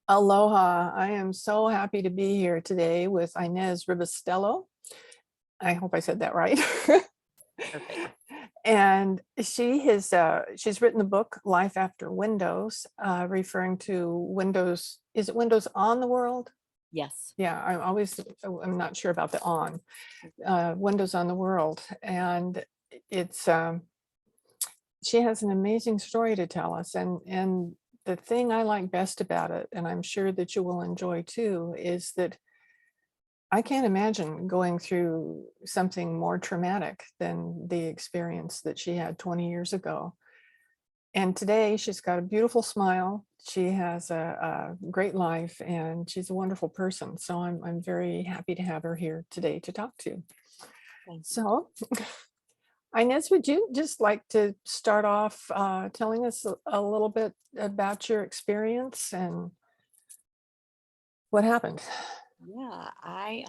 Aloha. I am so happy to be here today with Inez Ribustello. I hope I said that right. Perfect. And she's written the book Life After Windows, referring to windows. Is it windows on the world? Yes. Yeah, I'm not sure about the on, windows on the world. And it's she has an amazing story to tell us. And the thing I like best about it, and I'm sure that you will enjoy too, is that I can't imagine going through something more traumatic than the experience that she had 20 years ago. And today she's got a beautiful smile. She has a great life and she's a wonderful person. So I'm very happy to have her here today to talk to. Thank you. So, Inez, would you just like to start off telling us a little bit about your experience and what happened? Yeah, I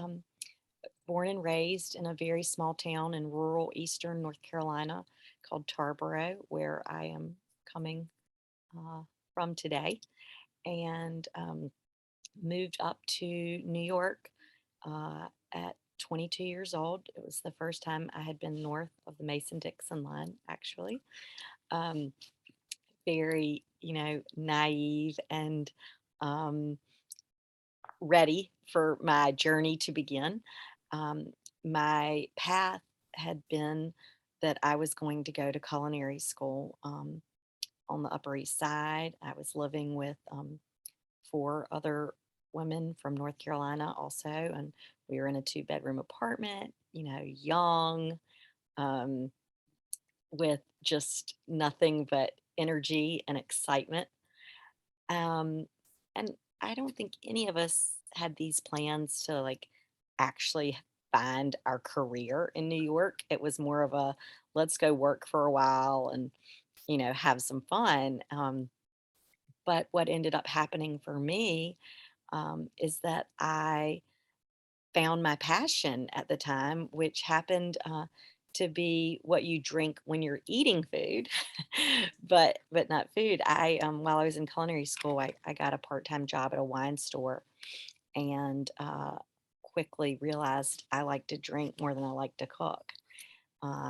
born and raised in a very small town in rural eastern North Carolina called Tarboro, where I am coming uh, from today, and moved up to New York at 22 years old. It was the first time I had been north of the Mason-Dixon line, actually. Um, Very, naive and um, ready for my journey to begin. Um, my path had been that I was going to go to culinary school on the Upper East Side. I was living with four other women from North Carolina also, and we were in a two-bedroom apartment, young, um, with just nothing but energy and excitement. Um, and I don't think any of us had these plans to actually find our career in New York. It was more of a let's go work for a while and, have some fun. But what ended up happening for me is that I found my passion at the time, which happened to be what you drink when you're eating food, but not food. I While I was in culinary school, I got a part time job at a wine store, and quickly realized I like to drink more than I like to cook.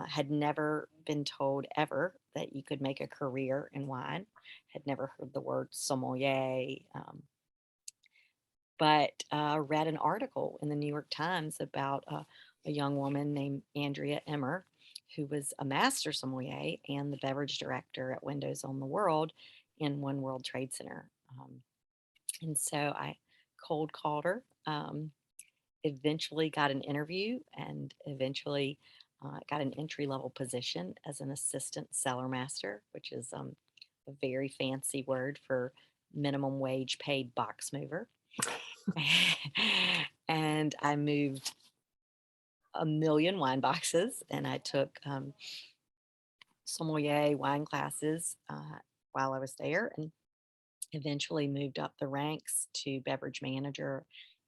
Had never been told ever that you could make a career in wine. Had never heard the word sommelier. But read an article in the New York Times about a young woman named Andrea Emmer, who was a master sommelier and the beverage director at Windows on the World in One World Trade Center. And so I cold called her, eventually got an interview, and eventually got an entry level position as an assistant cellar master, which is a very fancy word for minimum wage paid box mover. And I moved a million wine boxes, and I took sommelier wine classes while I was there, and eventually moved up the ranks to beverage manager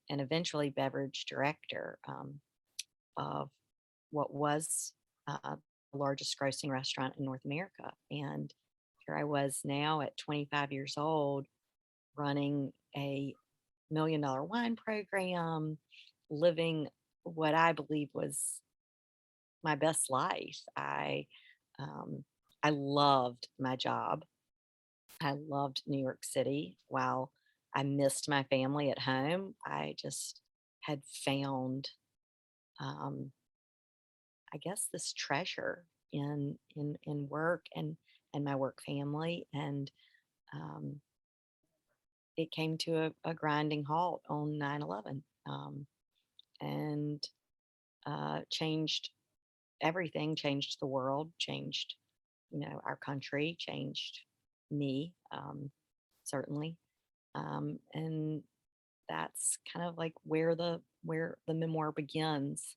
and eventually beverage director of what was the largest grossing restaurant in North America. And here I was now at 25 years old running a $1 million wine program, living what I believe was my best life. Um, I loved my job. I loved New York City. While I missed my family at home, I just had found, um, I guess, this treasure in work and my work family, and um, it came to a grinding halt on 9/11. And changed everything, changed the world, changed, our country, changed me, certainly. And that's kind of like where the memoir begins,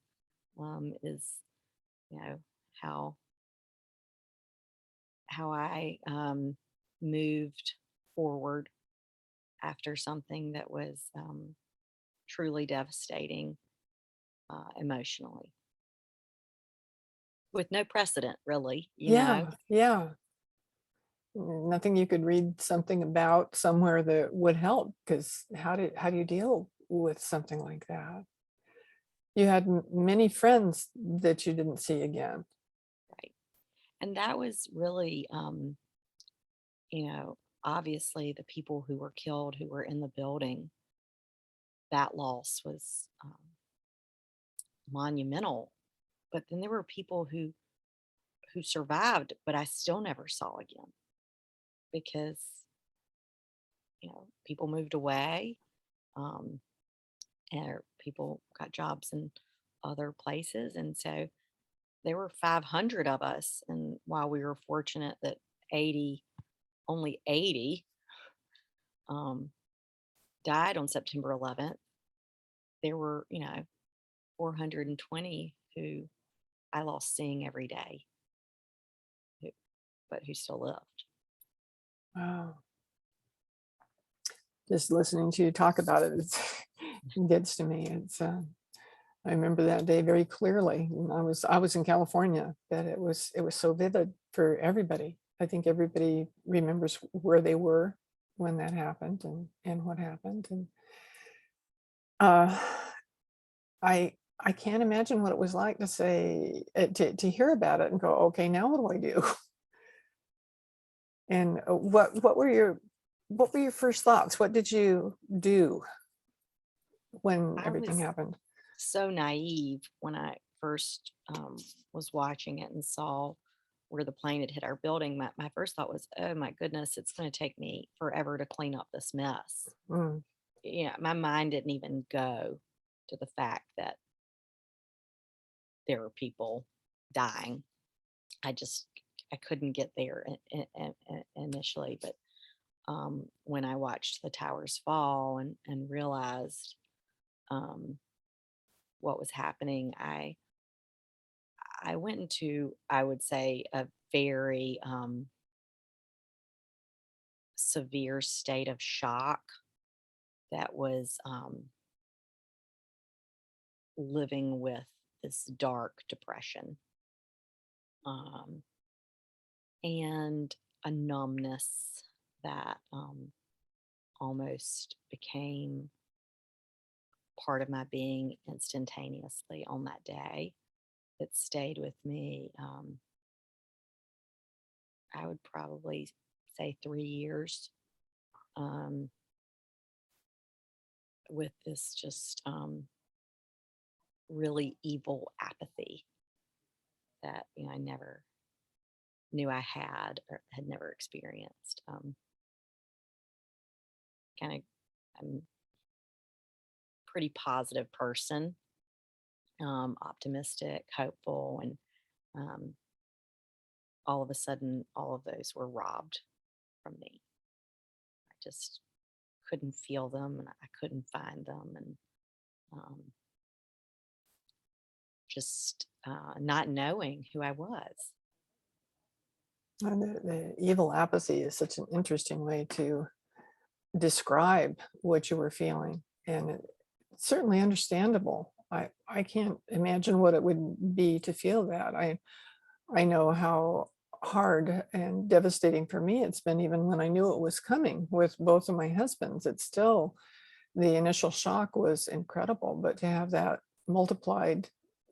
is, you know, how I moved forward after something that was truly devastating emotionally, with no precedent, really. Yeah, yeah. Nothing you could read something about somewhere that would help, because how do you deal with something like that? You had many friends that you didn't see again. right. And that was really, obviously the people who were killed who were in the building, that loss was monumental. But then there were people who survived, but I still never saw again because people moved away, um, and people got jobs in other places, and so there were 500 of us. And while we were fortunate that 80, only 80, um, died on September 11th, there were 420 who I lost seeing every day, who, but who still lived. Wow. Just listening to you talk about it, it gets to me. I remember that day very clearly. And I was in California, but it was so vivid for everybody. I think everybody remembers where they were when that happened, and what happened. And uh, I can't imagine what it was like to say to hear about it and go, okay, now what do I do? And what were your first thoughts? What did you do when I everything was happened? so naive when I first was watching it and saw where the plane had hit our building. My first thought was, oh my goodness, it's going to take me forever to clean up this mess. Mm, My mind didn't even go to the fact that there were people dying. I couldn't get there initially, but when I watched the towers fall and realized um, what was happening, I went into, I would say, a very severe state of shock that was living with this dark depression, um, and a numbness that almost became part of my being instantaneously on that day. That stayed with me. I would probably say 3 years, um, with this just really evil apathy that I never knew I had or had never experienced. Kind of, I'm a pretty positive person, optimistic, hopeful, and um, all of a sudden, all of those were robbed from me. I just couldn't feel them, and I couldn't find them, and um, just not knowing who I was. and the evil apathy is such an interesting way to describe what you were feeling, and it's certainly understandable. I can't imagine what it would be to feel that. I know how hard and devastating for me it's been, even when I knew it was coming with both of my husbands. It's still, the initial shock was incredible, but to have that multiplied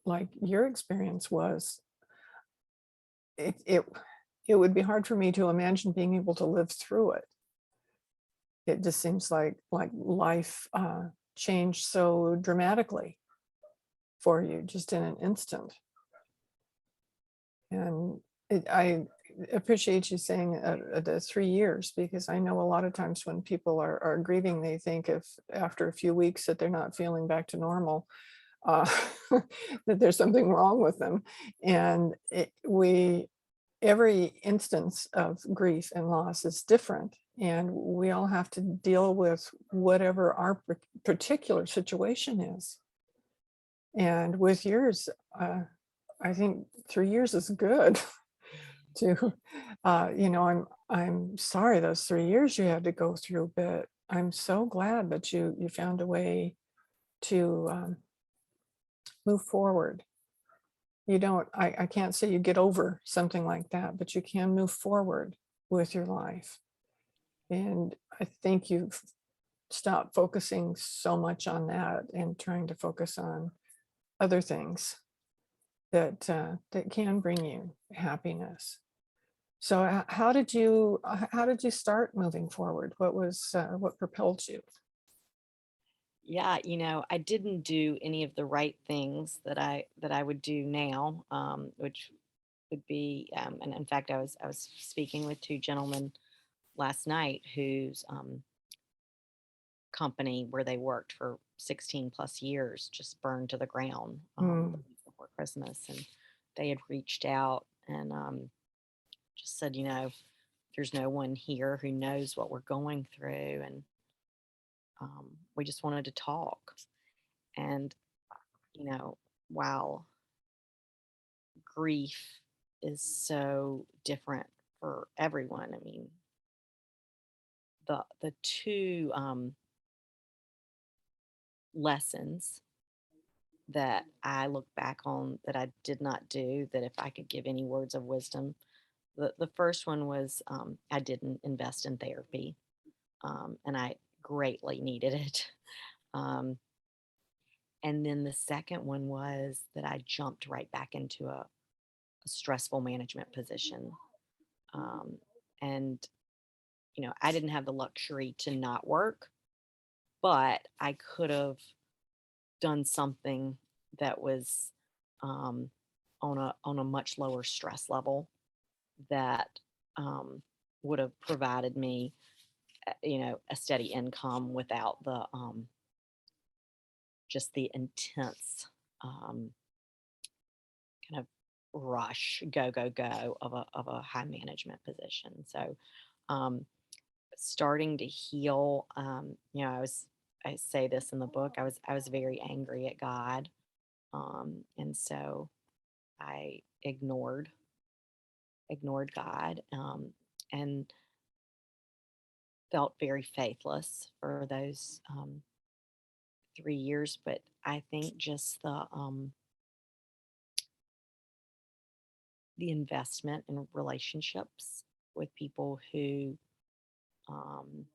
like your experience was, it it, it would be hard for me to imagine being able to live through it. It just seems like life changed so dramatically for you just in an instant. And I appreciate you saying the 3 years, because I know a lot of times when people are grieving, they think if after a few weeks that they're not feeling back to normal, uh, that there's something wrong with them. And every instance of grief and loss is different. And we all have to deal with whatever our particular situation is. And with yours, I think 3 years is good. To I'm sorry those 3 years you had to go through, but I'm so glad that you found a way to move forward. You don't, I can't say you get over something like that, but you can move forward. with your life. And I think you've stopped focusing so much on that and trying to focus on other things that that can bring you happiness. So how did you start moving forward? What was what propelled you? Yeah, I didn't do any of the right things that I would do now, which would be, and in fact, I was speaking with two gentlemen last night whose company where they worked for 16 plus years just burned to the ground the Mm, week before Christmas, and they had reached out and just said, there's no one here who knows what we're going through, and we just wanted to talk. And while grief is so different for everyone, I mean, the two lessons that I look back on that I did not do, that if I could give any words of wisdom, the first one was I didn't invest in therapy, and I greatly needed it. Um, and then the second one was that I jumped right back into a stressful management position. Um, and, I didn't have the luxury to not work, but I could have done something that was um, on a much lower stress level that um, would have provided me, a steady income without the just the intense um, kind of rush, go go go of a high management position. So um, starting to heal, I say this in the book. I was very angry at God, and so I ignored God, and felt very faithless for those 3 years. But I think just the investment in relationships with people who um,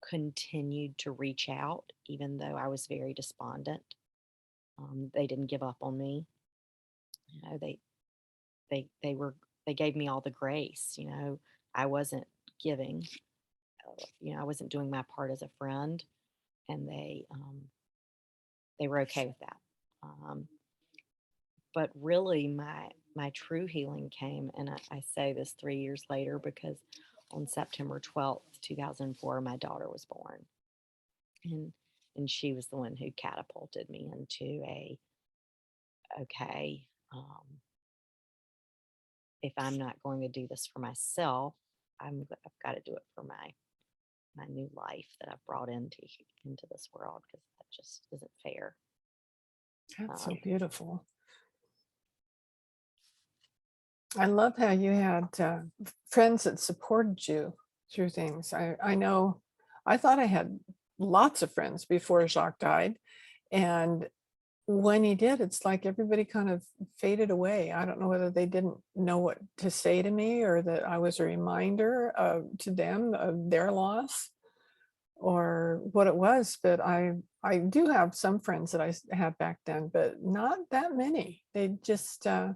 continued to reach out, even though I was very despondent. They didn't give up on me. They they gave me all the grace. I wasn't giving. I wasn't doing my part as a friend, and they were okay with that. Um, but really, my true healing came, and I say this 3 years later because on September 12th, 2004, my daughter was born, and she was the one who catapulted me into a okay. If I'm not going to do this for myself, I've got to do it for my new life that I've brought into this world, because that just isn't fair. that's so Um, beautiful. I love how you had friends that supported you through things. I know I thought I had lots of friends before Jacques died. And when he did, it's like everybody kind of faded away. I don't know whether they didn't know what to say to me or that I was a reminder to them of their loss or what it was. But I do have some friends that had back then, but not that many. They just, I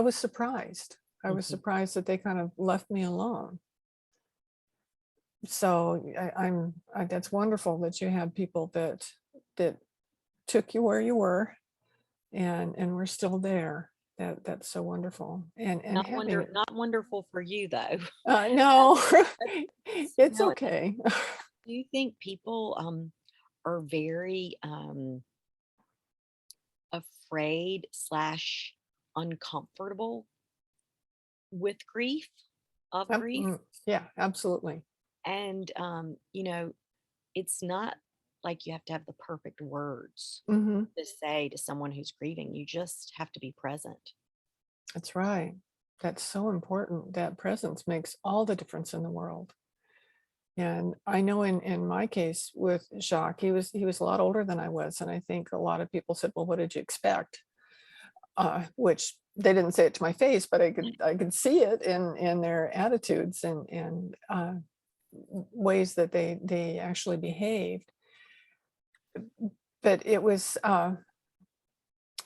was surprised. I was mhm. surprised that they kind of left me alone. So that's wonderful that you had people that took you where you were and we're still there. That's so wonderful. And having Not wonderful for you though. no, That's, it's okay. do you think people are very afraid slash uncomfortable with grief, of grief? Yeah, absolutely. And it's not like you have to have the perfect words Hmm. to say to someone who's grieving. You just have to be present. That's right. That's so important. That presence makes all the difference in the world. And I know in my case with Jacques, he was a lot older than I was, and I think a lot of people said, "Well, what did you expect?" which they didn't say it to my face, but I could see it in their attitudes and ways that they actually behaved. But it was a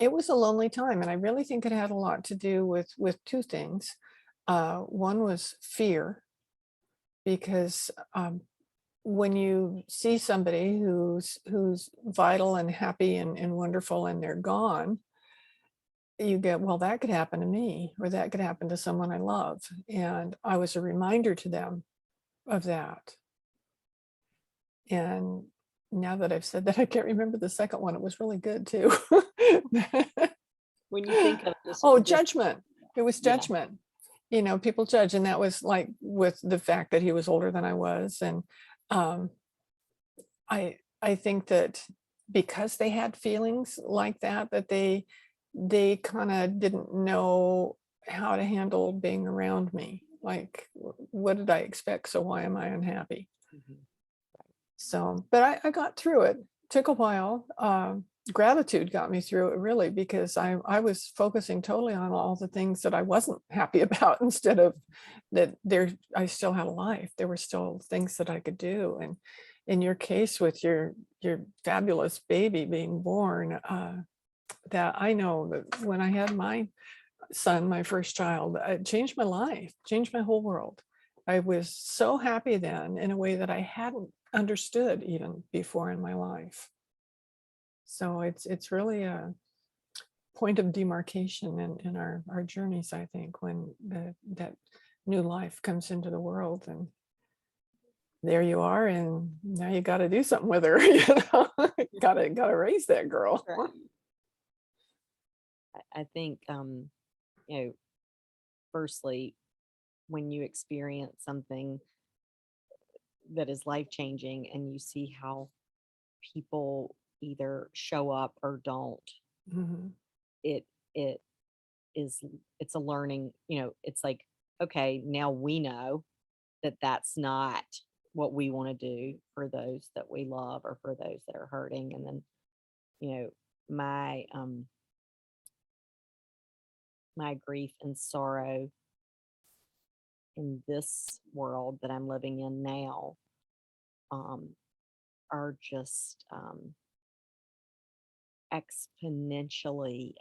lonely time, and I really think it had a lot to do with two things. One was fear, because when you see somebody who's vital and happy and wonderful and they're gone, you get, well, that could happen to me, or that could happen to someone I love. And I was a reminder to them of that. And now that I've said that, I can't remember the second one. It was really good too. When you think of this, Oh, just judgment. It was yeah, judgment. People judge, and that was like with the fact that he was older than I was. And um, I think that because they had feelings like that, that they kind of didn't know how to handle being around me. Like, what did I expect? So why am I unhappy? mhm, So, but I got through it. Took a while. Gratitude got me through it, really, because I was focusing totally on all the things that I wasn't happy about, instead of that I still had a life. There were still things that I could do. And in your case, with your fabulous baby being born, that I know that when I had my son, my first child, it changed my life, changed my whole world. I was so happy then, in a way that I hadn't understood even before in my life. So it's really a point of demarcation in our journeys, I think, when that new life comes into the world, and there you are, and now you got to do something with her. Gotta raise that girl. right. I think, you know, firstly, when you experience something that is life changing and you see how people either show up or don't, Mhm. it it is it's a learning, it's like, okay, now we know that that's not what we want to do for those that we love or for those that are hurting. And then, you know, my grief and sorrow in this world that I'm living in now, um, are just exponentially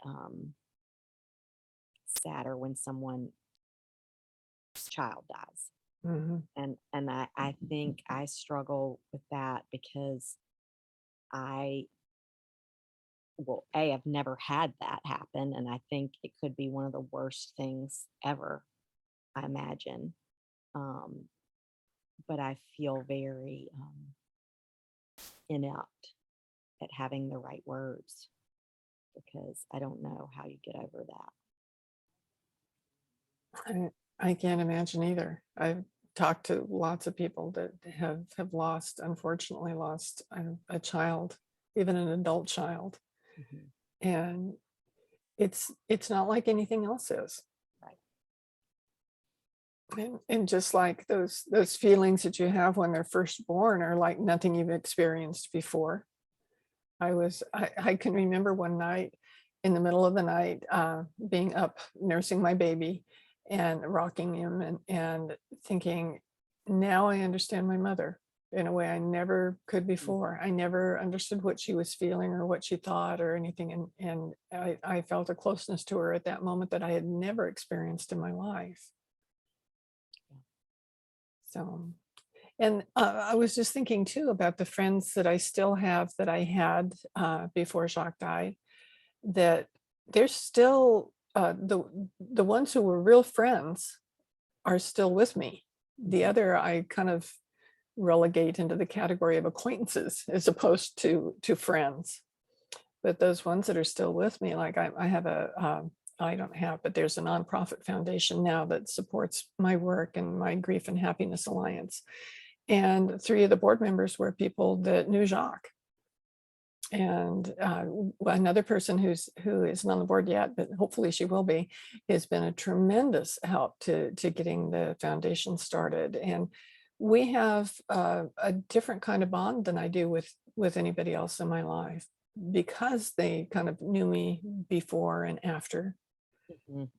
sadder when someone's child dies. Mhm. And I think I struggle with that because I, well, I've never had that happen. And I think it could be one of the worst things ever, I imagine. Um, but I feel very inept at having the right words because I don't know how you get over that. I can't imagine either. I've talked to lots of people that have lost, unfortunately, lost a child, even an adult child, Mhm. and it's not like anything else is. Right. And just like those feelings that you have when they're first born are like nothing you've experienced before. I can remember one night, in the middle of the night, being up nursing my baby and rocking him, and thinking, now I understand my mother in a way I never could Mhm. before. I never understood what she was feeling or what she thought or anything. And I felt a closeness to her at that moment that I had never experienced in my life. So, and I was just thinking too about the friends that I still have, that I had before Jacques died, that they're still the ones who were real friends are still with me. The Mhm. other I kind of relegate into the category of acquaintances as opposed to friends. But those ones that are still with me, like I have I don't have, but there's a nonprofit foundation now that supports my work and my Grief and Happiness Alliance. And three of the board members were people that knew Jacques. And another person who isn't on the board yet, but hopefully she will be, has been a tremendous help to getting the foundation started. And we have a different kind of bond than I do with anybody else in my life. because they kind of knew me before and after. Mhm.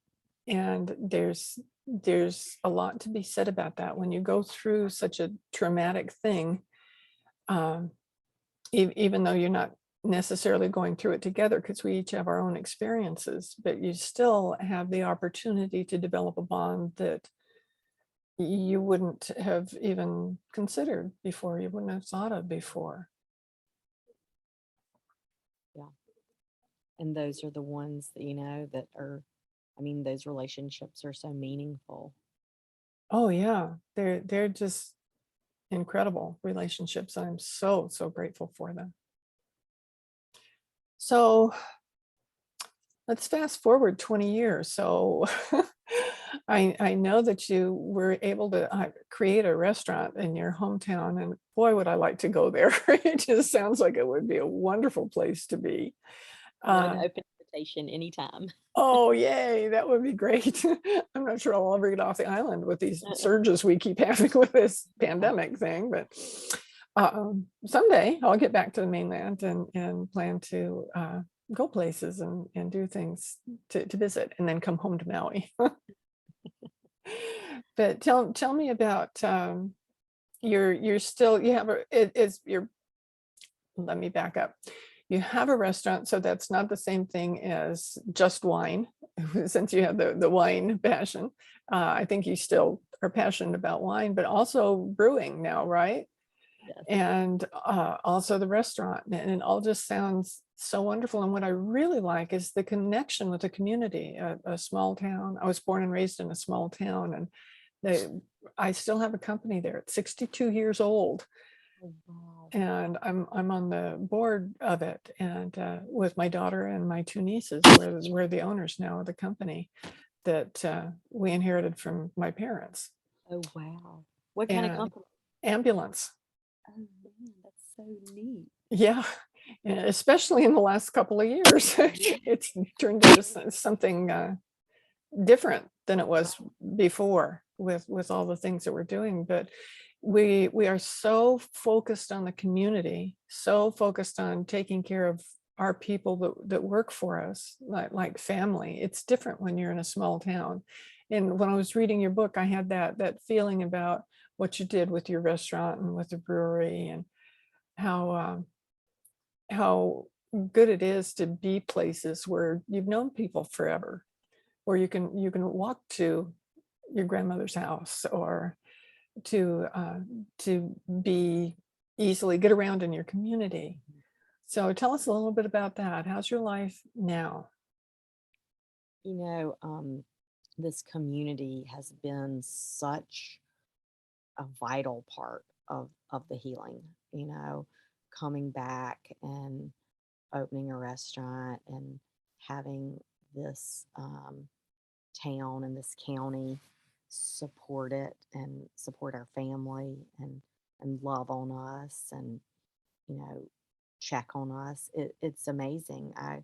And there's a lot to be said about that. When you go through such a traumatic thing, um, even though you're not necessarily going through it together, because we each have our own experiences, but you still have the opportunity to develop a bond that you wouldn't have even considered before, you wouldn't have thought of before. Yeah. And those are the ones that, that are, I mean, those relationships are so meaningful. Oh yeah, they're just incredible relationships. I'm so, so grateful for them. So let's fast forward 20 years. So I know that you were able to create a restaurant in your hometown, and boy, would I like to go there. It just sounds like it would be a wonderful place to be. An Uh, open invitation anytime. oh, yay, that would be great. I'm not sure I'll ever get off the island with these surges we keep having with this Yeah. pandemic thing, but someday I'll get back to the mainland and plan to go places and do things to visit and then come home to Maui. But tell me about you're still you have a it's your let me back up. You have a restaurant, so that's not the same thing as just wine, since you have the wine passion. I think you still are passionate about wine, but also brewing now, right? Yes. And also the restaurant, and it all just sounds so wonderful. And what I really like is the connection with the community, a small town. I was born and raised in a small town, and they, I still have a company there. It's 62 years old, Oh, wow. and I'm on the board of it, and with my daughter and my two nieces, we're the owners now of the company that we inherited from my parents. Oh, wow. What kind of And company? ambulance, Oh, man, that's so neat. yeah, and especially in the last couple of years, it's turned into something different than it was before with all the things that we're doing. But we are so focused on the community, so focused on taking care of our people that work for us, like family. It's different when you're in a small town. And when I was reading your book, I had that feeling about what you did with your restaurant and with the brewery, and how how good it is to be places where you've known people forever, where you can walk to your grandmother's house, or to be easily get around in your community. Mhm. So tell us a little bit about that. How's your life now? You know, this community has been such a vital part of the healing, coming back and opening a restaurant and having this town and this county support it and support our family and love on us and you know check on us. It's amazing. I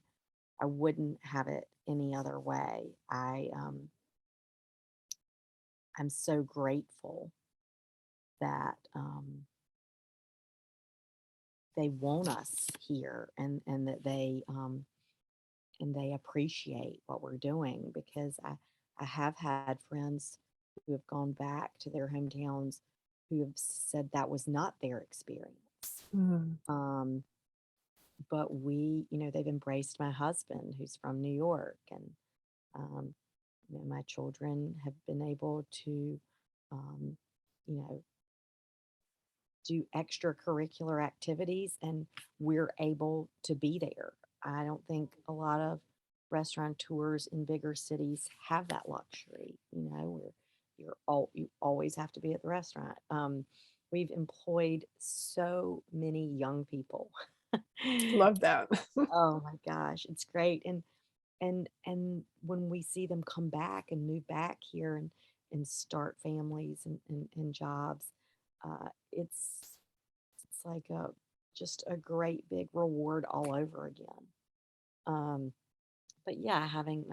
wouldn't have it any other way. I'm so grateful that they want us here and that they appreciate what we're doing, because I have had friends who have gone back to their hometowns who have said that was not their experience. Mm, Um, but they've embraced my husband who's from New York, and um, my children have been able to, um, you know, do extracurricular activities, and we're able to be there. I don't think a lot of restaurateurs in bigger cities have that luxury, where you always have to be at the restaurant. We've employed so many young people. love that. Oh my gosh, it's great. And when we see them come back and move back here and start families and jobs, it's like a just a great big reward all over again. Um, but yeah, having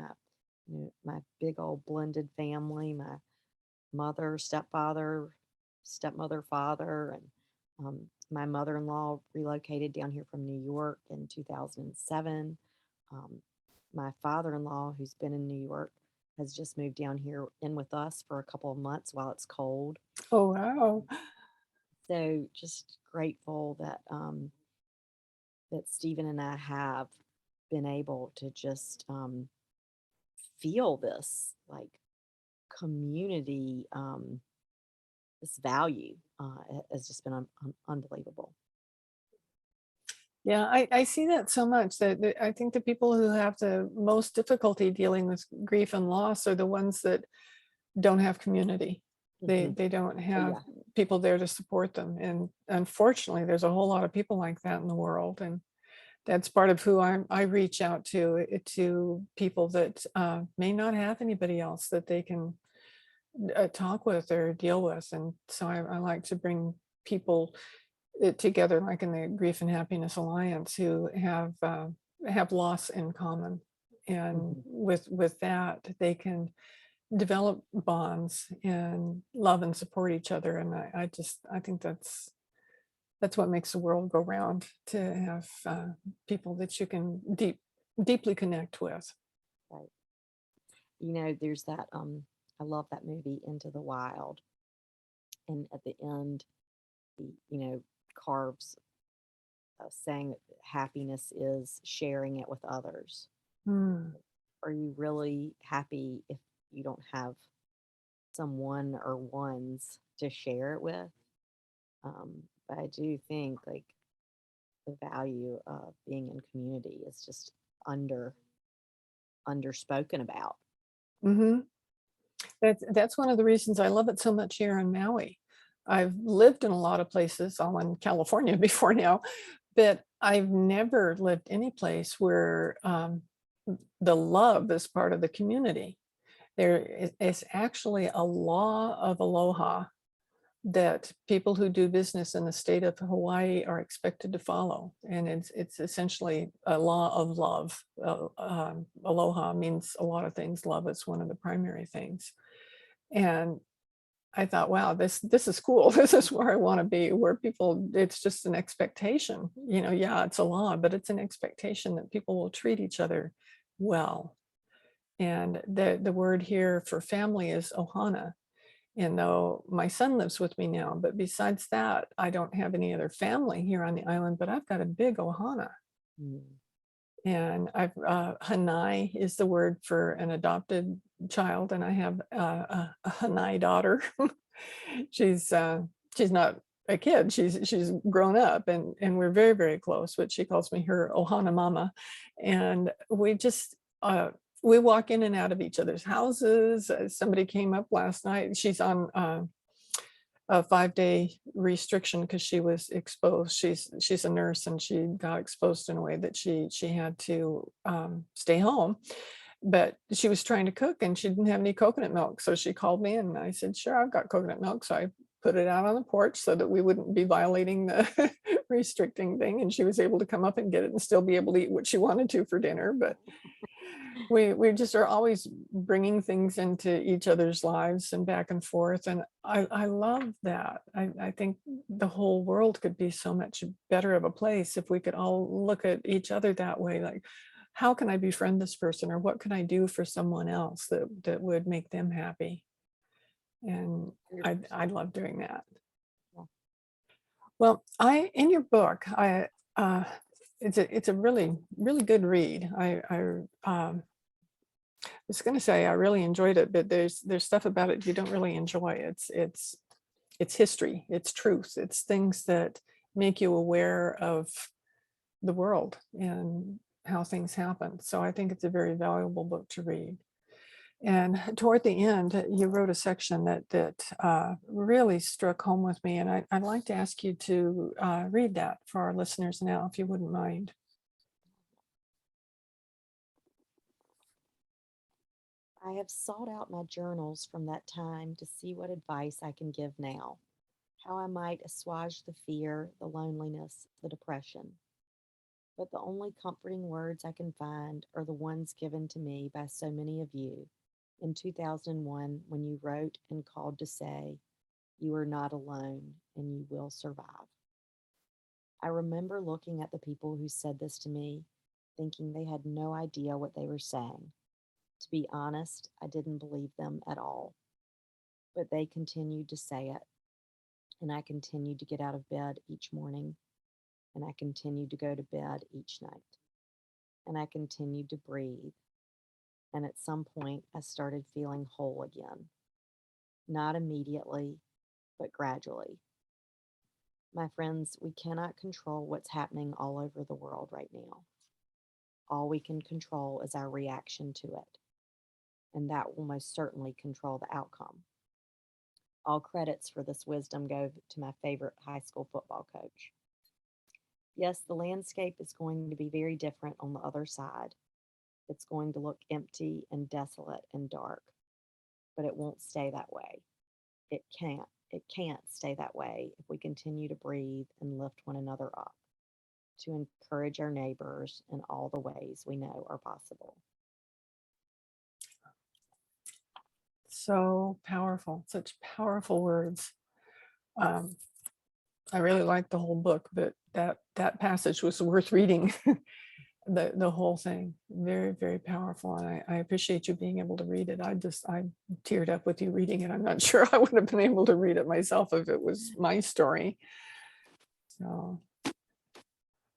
my big old blended family, my mother, stepfather, stepmother, father, and My mother-in-law relocated down here from New York in 2007. Um, my father-in-law, who's been in New York, has just moved down here in with us for a couple of months while it's cold. Oh, wow. So just grateful that that Stephen and I have been able to just feel this like community, this value has just been unbelievable. Yeah, I see that so much that I think the people who have the most difficulty dealing with grief and loss are the ones that don't have community. Hmm. They don't Oh have yeah. people there to support them. And unfortunately, there's a whole lot of people like that in the world. And that's part of who I reach out to people that may not have anybody else that they can talk with or deal with. And so I like to bring people together, like in the Grief and Happiness Alliance, who have loss in common. And Hmm. with that, they can develop bonds and love and support each other. And I think that's what makes the world go round, to have people that you can deeply connect with. Right. There's that. I love that movie Into the Wild, and at the end, he carves saying that happiness is sharing it with others. Hmm. Are you really happy if you don't have someone or ones to share it with? But I do think like the value of being in community is just under underspoken about. Hmm. That's one of the reasons I love it so much here in Maui. I've lived in a lot of places, all in California before now, but I've never lived any place where the love is part of the community. It's actually a law of aloha that people who do business in the state of Hawaii are expected to follow. And it's essentially a law of love. Aloha means a lot of things. Love is one of the primary things. And I thought, wow, this is cool. This is where I want to be, where people, it's just an expectation. Yeah, it's a law, but it's an expectation that people will treat each other well. And the word here for family is ohana. And though my son lives with me now, but besides that, I don't have any other family here on the island, but I've got a big ohana. Mm. And Hanai is the word for an adopted child, and I have a Hanai daughter. she's she's not a kid; she's grown up, and we're very very close. But she calls me her Ohana Mama, and we just we walk in and out of each other's houses. Somebody came up last night. She's on a 5-day restriction because she was exposed. She's a nurse, and she got exposed in a way that she had to stay home. But she was trying to cook and she didn't have any coconut milk. So she called me and I said, sure, I've got coconut milk. So I put it out on the porch so that we wouldn't be violating the restricting thing. And she was able to come up and get it and still be able to eat what she wanted to for dinner. But we just are always bringing things into each other's lives and back and forth, and I love that. I think the whole world could be so much better of a place if we could all look at each other that way, like, how can I befriend this person, or what can I do for someone else that would make them happy? And I 100%. love doing that. Yeah. Well, I in your book, I it's a really really good read. Was going to say I really enjoyed it, but there's stuff about it you don't really enjoy. It's history, it's truth, it's things that make you aware of the world and how things happen. So I think it's a very valuable book to read. And toward the end, you wrote a section that really struck home with me, and I'd like to ask you to read that for our listeners now, if you wouldn't mind. I have sought out my journals from that time to see what advice I can give now, how I might assuage the fear, the loneliness, the depression. But the only comforting words I can find are the ones given to me by so many of you in 2001 when you wrote and called to say, you are not alone and you will survive. I remember looking at the people who said this to me, thinking they had no idea what they were saying. To be honest, I didn't believe them at all. But they continued to say it, and I continued to get out of bed each morning, and I continued to go to bed each night, and I continued to breathe. And at some point, I started feeling whole again. Not immediately, but gradually. My friends, we cannot control what's happening all over the world right now. All we can control is our reaction to it, and that will most certainly control the outcome. All credits for this wisdom go to my favorite high school football coach. Yes, the landscape is going to be very different on the other side. It's going to look empty and desolate and dark, but it won't stay that way. It can't. It can't stay that way if we continue to breathe and lift one another up, to encourage our neighbors in all the ways we know are possible. So powerful, such powerful words. Um, I really liked the whole book, but that passage was worth reading. The whole thing, very, very powerful. And I appreciate you being able to read it. I teared up with you reading it. I'm not sure I would have been able to read it myself if it was my story. So,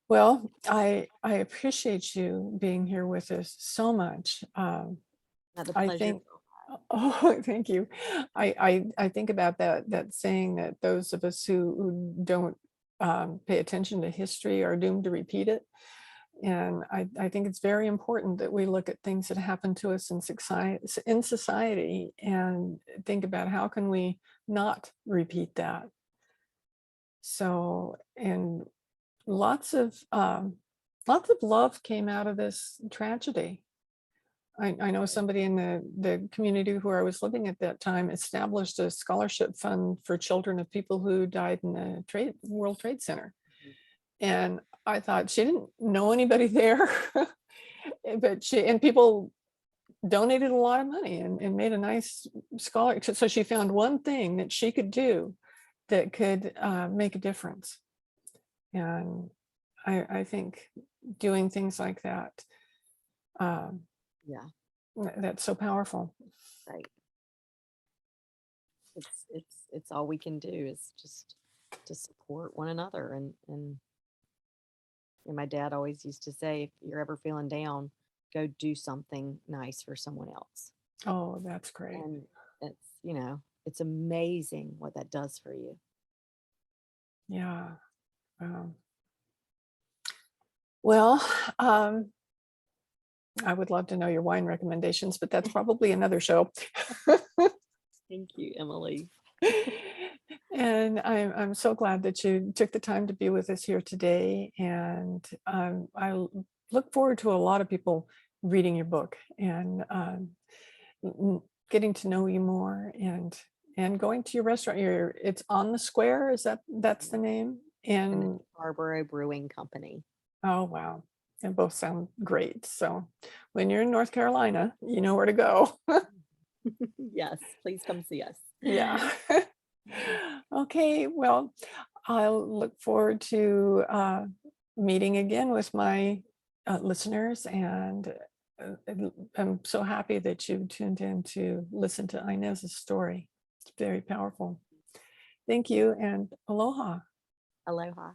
well, I appreciate you being here with us so much. The I pleasure. think, oh, thank you. I think about that saying that those of us who don't pay attention to history are doomed to repeat it. And I think it's very important that we look at things that happen to us in society and think about how can we not repeat that. So, and lots of love came out of this tragedy. I know somebody in the community where I was living at that time established a scholarship fund for children of people who died in the World Trade Center. And I thought she didn't know anybody there, but people donated a lot of money and made a nice scholarship. So she found one thing that she could do that could make a difference. And I think doing things like that, Yeah, that's so powerful. right. It's all we can do is just to support one another. And my dad always used to say, if you're ever feeling down, go do something nice for someone else. Oh, that's great. And it's amazing what that does for you. Yeah. Well, I would love to know your wine recommendations, but that's probably another show. Thank you, Emily. And I'm so glad that you took the time to be with us here today. And look forward to a lot of people reading your book and getting to know you more and going to your restaurant. It's on the square. That's the name? And And Scarborough Brewing Company. oh, wow. They both sound great. So when you're in North Carolina, you know where to go. Yes, please come see us. Yeah. Okay, well, I'll look forward to meeting again with my listeners, and I'm so happy that you tuned in to listen to Inez's story. It's very powerful. Thank you, and aloha. Aloha.